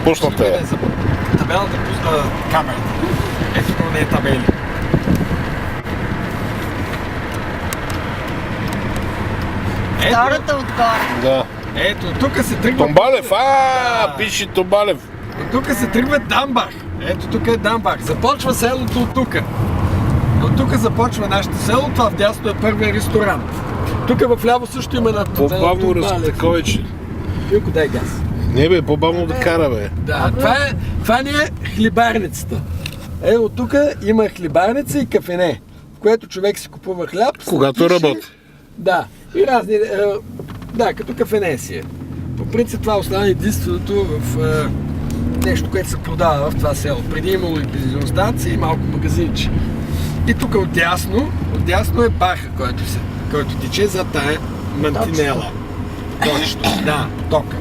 Пуснате е. Табелата пусна камерата. Ето това не е табели. Втората отгоре. Да. Ето, тук се тръгва... Томбалев, пише Томбалев. Тук се тръгва Дамбах. Ето тук е Дамбах. Започва селото от тук. От тук започва нашето село. Това вдясно е първият ресторант. Тук вляво също има на По-бавно разтаковече. Илко, дай газ. Не бе, по-бавно да кара бе. Да, това ни е хлебарницата. От тук има хлебарница и кафене, в което човек си купува хляб. Когато работи. Да, и разни... Да, като кафене си е. По принцип това остана единственото в нещо, което се продава в това село. Преди имало и бензиностанция и малко магазинче. И тук отдясно е Баха, който тече за тая мантинела. Точно, да, тока.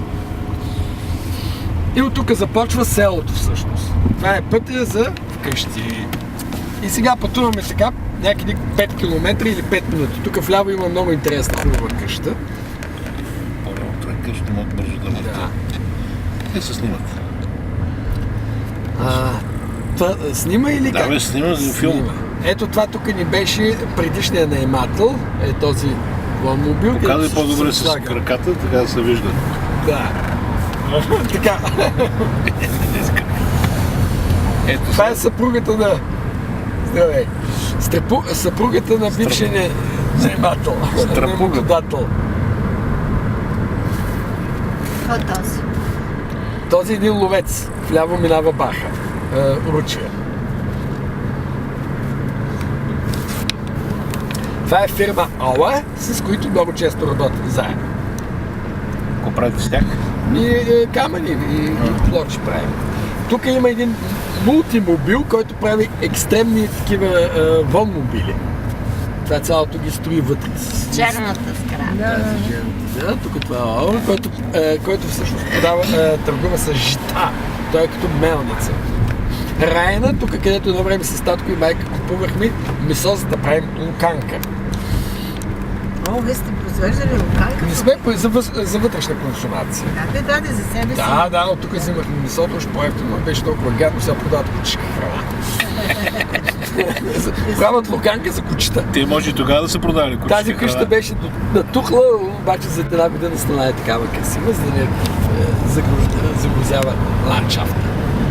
И от тук започва селото всъщност. Това е пътя за вкъщи. И сега пътуваме така някъде 5 км или 5 минути. Тук вляво има много интересна хубава къща. По-малко е къща, могат бързо да върта. Да. Те се снимат. Снима или как? Да бе, снима за филм. Ето това тук ни беше предишният наемател. Е този ломобил. Показвай по-добре с краката, така да се вижда. Да. Така. Ето, Това е съпругата на... Здравей. Съпругата на бившия наемател. Наемодател. Какво е този? Този е един ловец. Вляво минава Баха. Ручия. Това е фирма Ала, с които много често работят заедно. Какво правите с тях? И камъни, и плочи правим. Тук има един мултимобил, който прави екстремни такива вонмобили. Това цялото ги строи вътре. Черната скраба. Да, тук това е Ала, който всъщност търгува с жита. Той е като мелница. Райна, тук където едно време с татко и майка купувахме месо, за да правим луканка. О, вие сте произвеждали луканка? Не сме за вътрешна консумация. Да, даде за себе си. Да, от тук взимахме месото, още по-ефтино, беше толкова гадно, сега продават кучешка храна. Правят луканка за кучета. Те може и тогава да са продавали кучешка Тази къща беше натухла, обаче за една година стана е такава красива, за да не загрузява ландшафта.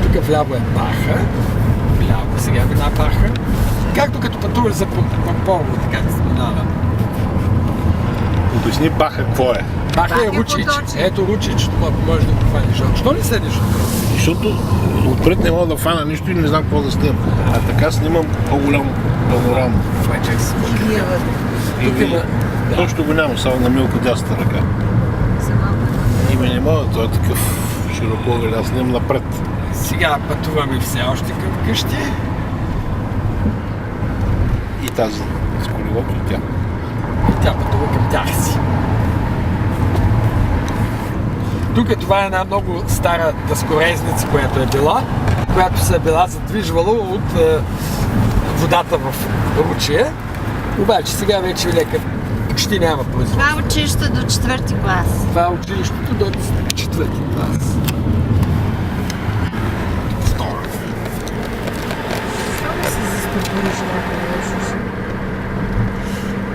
Тук вляво е Баха, вляво сега мина Баха. Както като пътуваш за Помпово, така да се минава. Обясни Баха какво е. Баха е Ручич. Ето Ручич, ако можеш да го хванеш. Защо не седиш отпред? Защото отпред не мога да фана нищо и не знам какво да снимам. А така снимам по-голям панорама. Това е чак си. Тук има... Точно го няма, само на Милко дясната ръка. Име не мога, той е такъв широкоглед, аз снимам напред. Сега пътуваме все още към къщи. И тази с колелото и тя. Тя пътува към тях си. Тук това е една много стара дъскорезница, която е била, която се е била задвижвала от водата в Ручия. Обаче сега вече лека почти няма производство. Това е училище до 4-ти клас. Това е училището до 4-ти клас.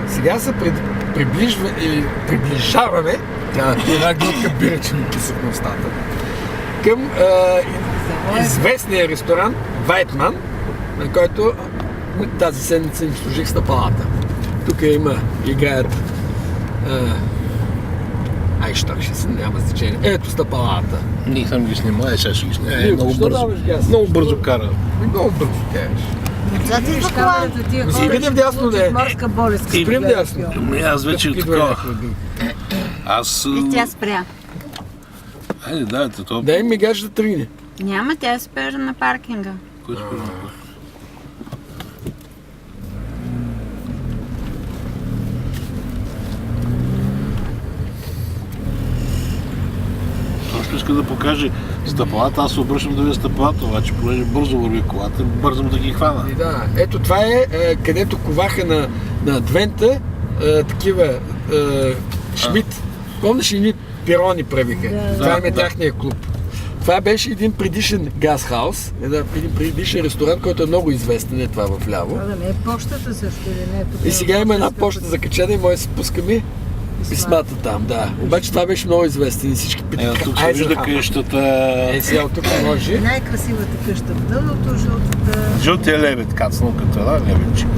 Сега се приближаваме една глътка бира, че ми кисат на устата, към известния ресторант Вайтман, на който тази седмица им служих стъпалата. Тук играят щак ще си, няма значение. Ето стъпалата. Не съм ги снимал, сега ще ги снимал. Много бързо кара. Много бързо караш. За ти за кола. Спри вдясно, да е. Морска болест. Спри вдясно. Аз вече такова. Аз... И тя спря. Айде, дайте това. Дай ми гаш да тръгне. Няма, тя спира на паркинга. Кой спира? Точно иска да покаже стъпалата, аз се обръщам да видя стъпалата, обаче понеже бързо върви колата, бързам да ги хвана. И да, ето това е където коваха на Адвента такива Шмидт. Помниш ли ни пирони правиха? Това е тяхния клуб. Това беше един предишен газхаус, един предишен ресторант, който е много известен, е това вляво. Това да не е почтата също или не? Тук И сега има една почта закачена и може да си пускаме писмата там, да. Обаче това беше много известен и всички питаха. Тук се вижда къщата. Сега от тук може. Най-красивата къща в дъното, жълтата. Жълтия лебед кацнал като една лебедчика.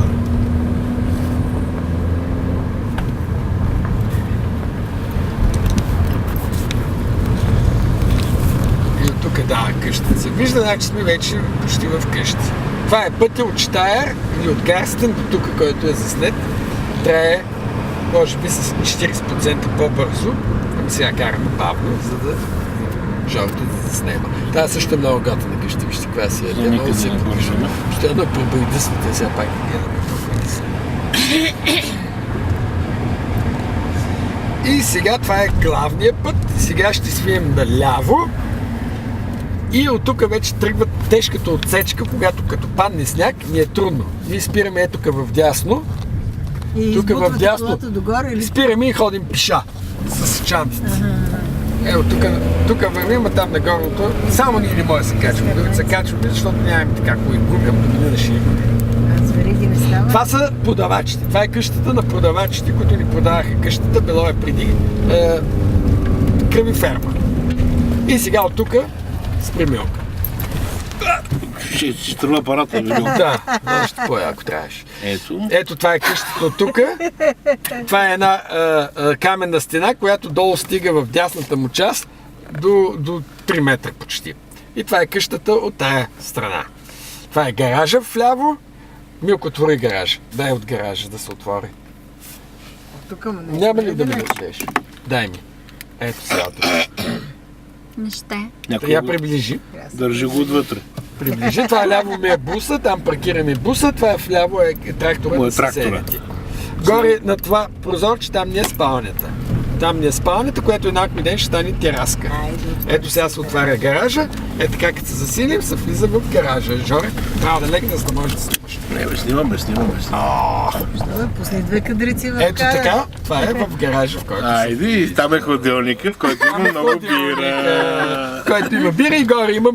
И от тук, да, къщата се вижда, значи сме вече почти в къщи. Това е пътя от Штайер или от Гарстен до тук, който е заснет. Трае, може би, с 40% по-бързо. Ами сега караме бавно, за да Жорто да заснема. Това също е много готина къща, вижте каква си е. Те много се подвижда. Ще едно пробойдисвате, сега пак не гледаме пробойдисвате. И сега това е главният път. Сега ще свием наляво. И от тук вече тръгва тежката отсечка, когато като падне сняг, ни е трудно. Ние спираме ето тук вдясно. И Тук избутвате колата догоре или? спираме и ходим пеша с чантите. Ето тук вървим, а там на горното. Само ние не може да се качваме. Да се качваме, защото нямаме така кои губи, ама до година ще имаме. А звериги не става? Това са продавачите. Това е къщата на продавачите, които ни продаваха къщата. Било е преди кръви ферма. И сега от тук с примилка. Ще тръгна апарата, видимо. Да, още по-яко трябваше. Ето. Ето това е къщата от тук. Това е една каменна стена, която долу стига в дясната му част до 3 метра почти. И това е къщата от тая страна. Това е гаража вляво. Милко, отвори гаража. Дай от гаража да се отвори. Тук не. Няма ли да ми дадеш? Дай ми. Ето сега тук. Не ще. Я приближи. Държи го отвътре. Приближи. Това е ляво ми е буса, там паркираме буса, това е вляво е трактора на съседите. Горе на това прозорче, там не е спалнята. Там не е спалнята, която някой ден ще стане тераска. Ето сега се отваря гаража, е така като се засилим, се влиза в гаража. Жоре, трябва да легне, за да може да снимаш. Не, бе, снимаме. Пусни 2 кадрици в Ето кара. така, това е в гаража, в който се... Айде, там е ходилника, в който има много бира. В който има бира и горе има